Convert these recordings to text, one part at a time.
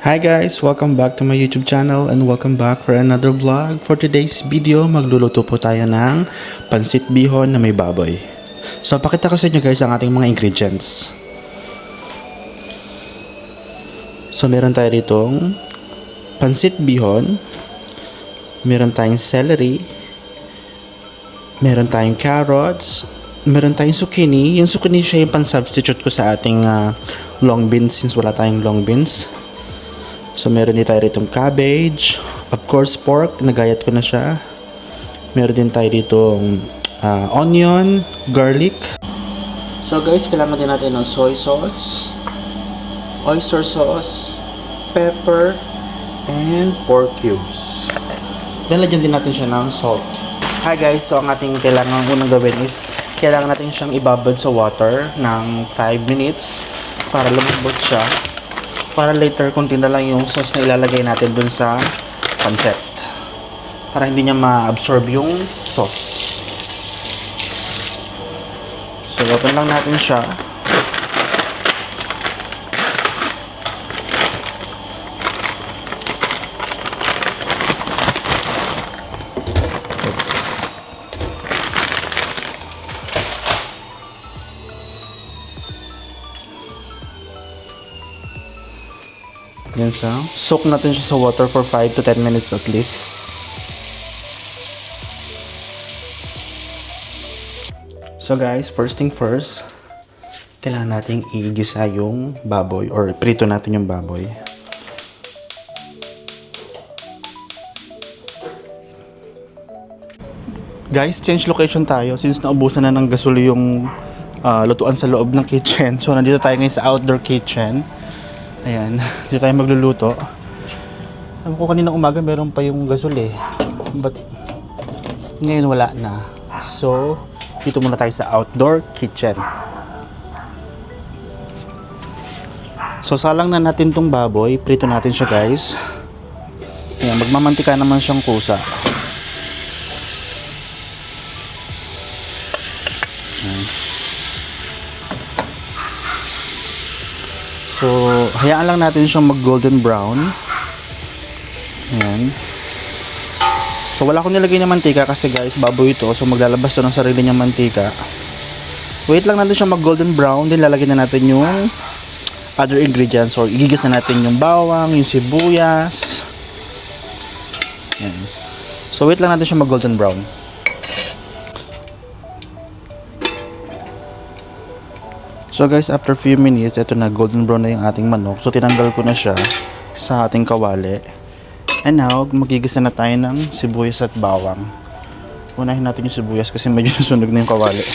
Hi guys! Welcome back to my YouTube channel and welcome back for another vlog. For today's video, magluluto po tayo ng pansit bihon na may baboy. So, pakita ko sa inyo guys ang ating mga ingredients. So, meron tayo ditong pansit bihon, meron tayong celery, meron tayong carrots, meron tayong zucchini. Yung zucchini siya yung pan-substitute ko sa ating long beans since wala tayong long beans. So, meron din tayo ditong cabbage. Of course, pork. Nagayat ko na siya. Meron din tayo ditong onion, garlic. So, guys, kailangan din natin ng soy sauce, oyster sauce, pepper, and pork cubes. Then, lagyan din natin siya ng salt. Hi, guys. So, ang ating kailangan unang gawin is kailangan natin siyang ibabad sa water ng 5 minutes para lumambot siya. Para later, kunti na lang yung sauce na ilalagay natin dun sa pancit. Para hindi niya ma-absorb yung sauce. So, open lang natin siya. Yan siya. Soak natin siya sa water for 5 to 10 minutes at least. So guys, first thing first, kailangan nating igisa yung baboy or prito natin yung baboy. Guys, change location tayo since naubusan na ng gasoli yung lutuan sa loob ng kitchen. So nandito tayo ngayon sa outdoor kitchen. Ayan, dito tayo magluluto. Alam ko kanina umaga meron pa yung gasol but ngayon wala na. So, dito muna tayo sa outdoor kitchen. So, salang na natin tong baboy. Prito natin siya guys. Ayan, magmamantika naman siyang kusa. Ayan. So, hayaan lang natin siyang mag golden brown. Ayan. So, wala akong nilagay na mantika kasi guys, baboy ito. So, maglalabas ito ng sarili niyang mantika. Wait lang natin siyang mag golden brown. Then, lalagyan na natin yung other ingredients. So, igigis na natin yung bawang, yung sibuyas. Ayan. So, wait lang natin siyang mag golden brown. So guys, after few minutes, ito na golden brown na yung ating manok. So tinanggal ko na siya sa ating kawali. And now, magigisa na tayo ng sibuyas at bawang. Unahin natin yung sibuyas kasi medyo nasunog na yung kawali.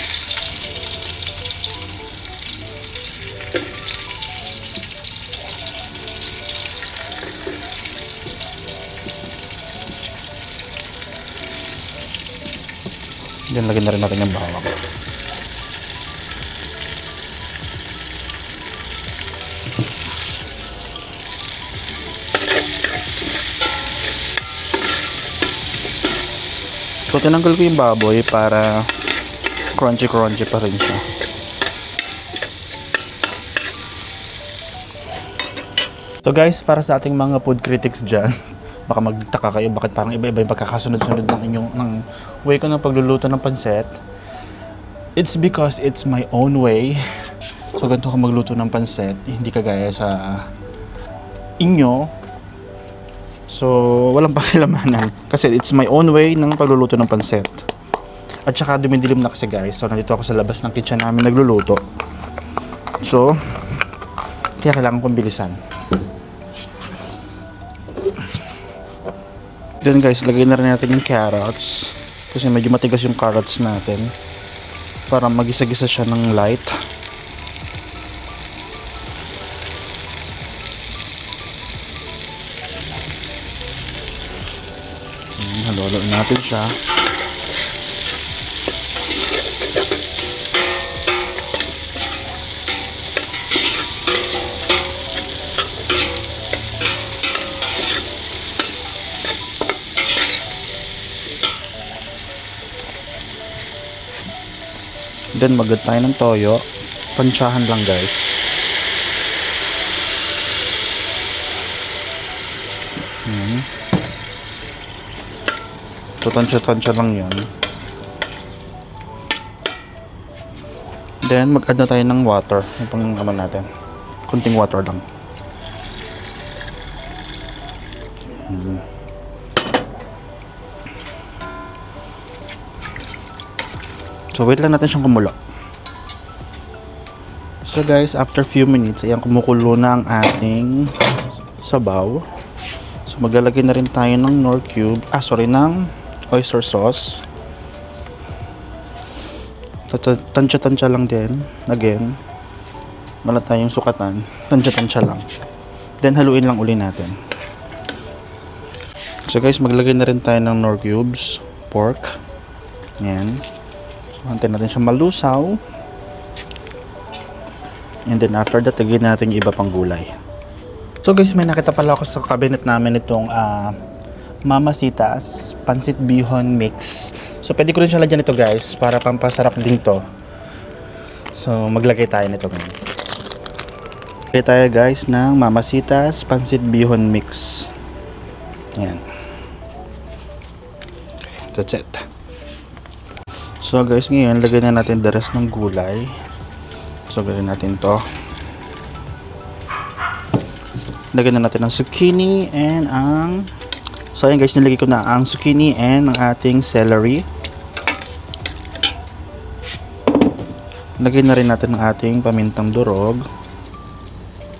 Then lagyan na rin natin yung bawang. So, tinanggal ko yung baboy para crunchy-crunchy pa rin siya. So guys, para sa ating mga food critics dyan, baka magtaka kayo bakit parang iba-iba yung pagkakasunod-sunod ng way ko ng pagluluto ng pancit. It's because it's my own way. So, ganito ko magluto ng pancit, hindi kagaya sa inyo. So, walang pakilamanan. Kasi it's my own way ng pagluluto ng pancit. At saka dumidilim na kasi guys. So, nandito ako sa labas ng kitchen namin nagluluto. So, kaya kailangan kong bilisan. Then guys, lagay na rin natin yung carrots. Kasi medyo matigas yung carrots natin. Para magisa-gisa siya ng light. Halo-halo natin siya. Then mag-add tayo ng toyo. Pansyahan lang guys. So, tansya-tansya lang yan. Then, mag-add na tayo ng water. Yung pang naman natin. Kunting water lang. So, wait lang natin siyang kumulo. So, guys, after few minutes, ayan, kumukulo na ang ating sabaw. So, maglalagay na rin tayo ng Knorr cube. Ng oyster sauce. Tansya-tansya lang din. Again, wala tayong sukatan. Tansya-tansya lang. Then, haluin lang uli natin. So, guys, maglagay na rin tayo ng Knorr cubes. Pork. Ayan. So, hantin natin siya malusaw. And then, after that, lagyan natin yung iba pang gulay. So, guys, may nakita pala ako sa cabinet namin itong Mamacita's Pancit Bihon Mix. So, pwede ko rin siya lagyan ito, guys, para pampasarap din to. So, maglagay tayo nito ngayon. Lagay tayo, guys, ng Mamacita's Pancit Bihon Mix. Ayan. That's it. So, guys, ngayon, lagyan na natin the rest ng gulay. So, gawin natin to. Lagyan na natin ang zucchini and ang... So, ayan guys, nilagay ko na ang zucchini and ang ating celery. Lagyan na rin natin ang ating pamintang durog.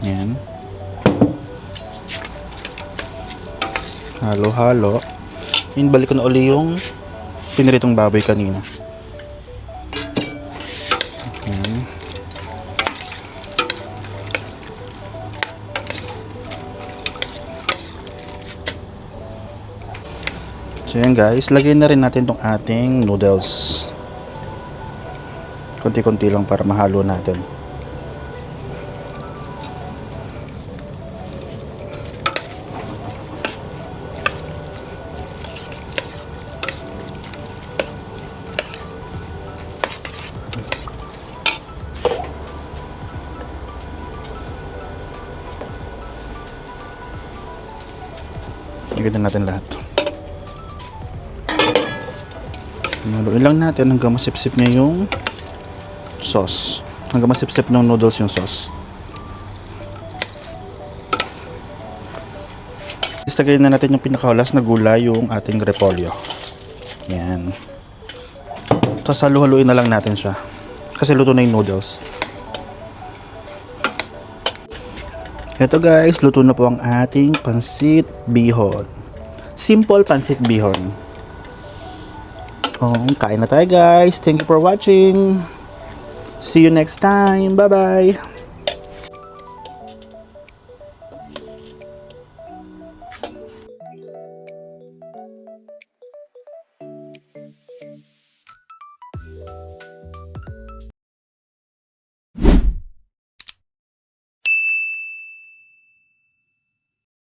Ayan. Halo-halo. Ayan, balik ko na uli yung piniritong baboy kanina. Ayan. So yan guys, lagyan na rin natin tong ating noodles. Konti-konti lang para mahalo natin. Lagyan natin lahat. Haluin lang natin hanggang masipsip niya yung sauce. Hanggang masipsip ng noodles yung sauce. Istagayin na natin yung pinakahulas na gulay, yung ating repolyo. Yan. Tapos halu-haluin na lang natin siya. Kasi luto na yung noodles. Ito guys, luto na po ang ating pancit bihon. Simple pancit bihon. Oh, kain na tayo guys. Thank you for watching. See you next time. Bye-bye.